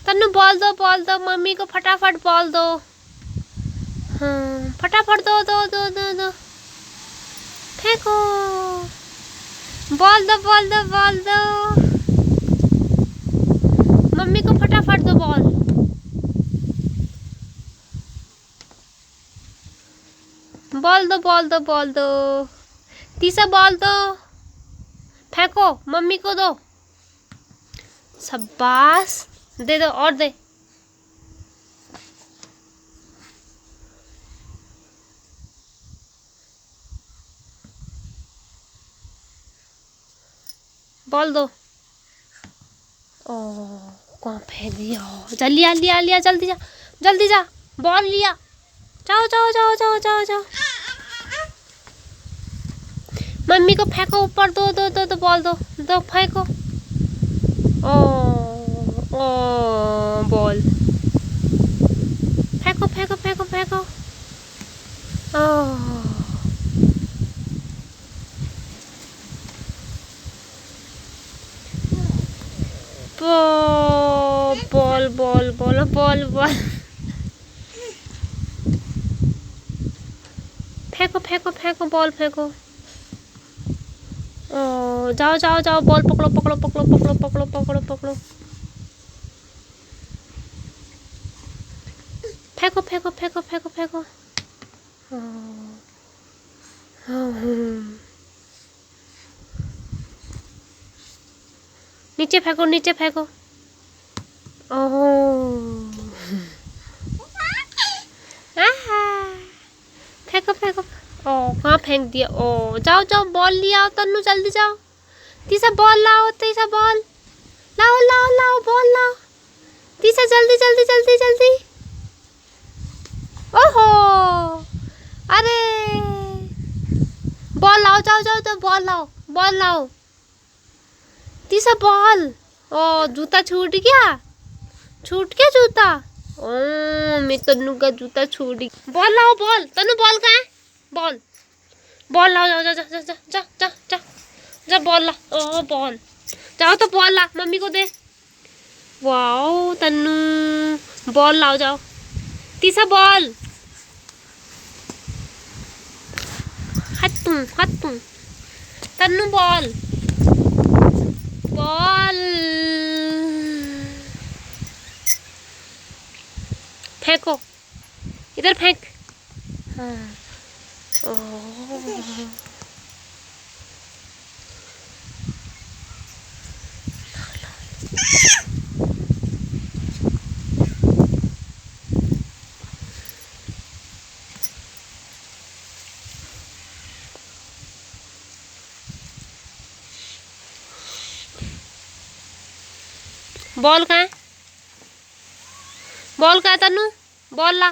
Tannu ball दो mummy को फटाफट बॉल दो। हाँ फटाफट दो दो दो दो दो फेंको। बॉल दो बॉल दो बॉल दो मम्मी को फटाफट दो बॉल। बॉल दो बॉल दो बॉल दो। तीसरा बॉल दो फेंको मम्मी को दो। शाबाश दे दो और दे। बॉल दो। ओ कहाँ फेंक दिया। जल्दी आ लिया लिया जल्दी जा बॉल लिया। जाओ जाओ जाओ जाओ जाओ जाओ मम्मी को फेंको ऊपर दो दो दो दो बॉल दो दो फेंको। ओ ओ बॉल फेंको फेंको फेंको फेंको। ओ ball ball ball ball ball फेंको फेंको फेंको बॉल फेंको। ओ जाओ जाओ जाओ बॉल पकड़ो पकड़ो पकड़ो पकड़ो पकड़ो पकड़ो पकड़ो फेंको फेंको फेंको फेंको फेंको। नीचे फेंको नीचे फेंको। ओह फेंको फेंको। ओ कहाँ फेंक दिया। ओ जाओ जाओ बॉल लिया आओ तन्नू जल्दी जाओ। तीसरा बॉल लाओ तीसरा बॉल लाओ लाओ लाओ बॉल लाओ। तीसरा जल्दी जल्दी जल्दी जल्दी। ओहो अरे बॉल लाओ जाओ जाओ जाओ बॉल लाओ। तीसरा बॉल। ओ जूता छूट गया जूता। ओ मैं तन्नू का जूता छूट गया। बॉल लाओ बॉल तन्नू बॉल कहाँ है। बॉल लाओ जाओ जाओ जा जा जा जा जा जा बॉल ला। ओ बॉल जाओ तो बॉल ला मम्मी को दे। वाओ तन्नू बॉल लाओ जाओ। तीसरा बॉल हत्तू तन्नू बॉल फेंको इधर फेंक। हाँ बॉल कहाँ है तन्नू बॉल ला।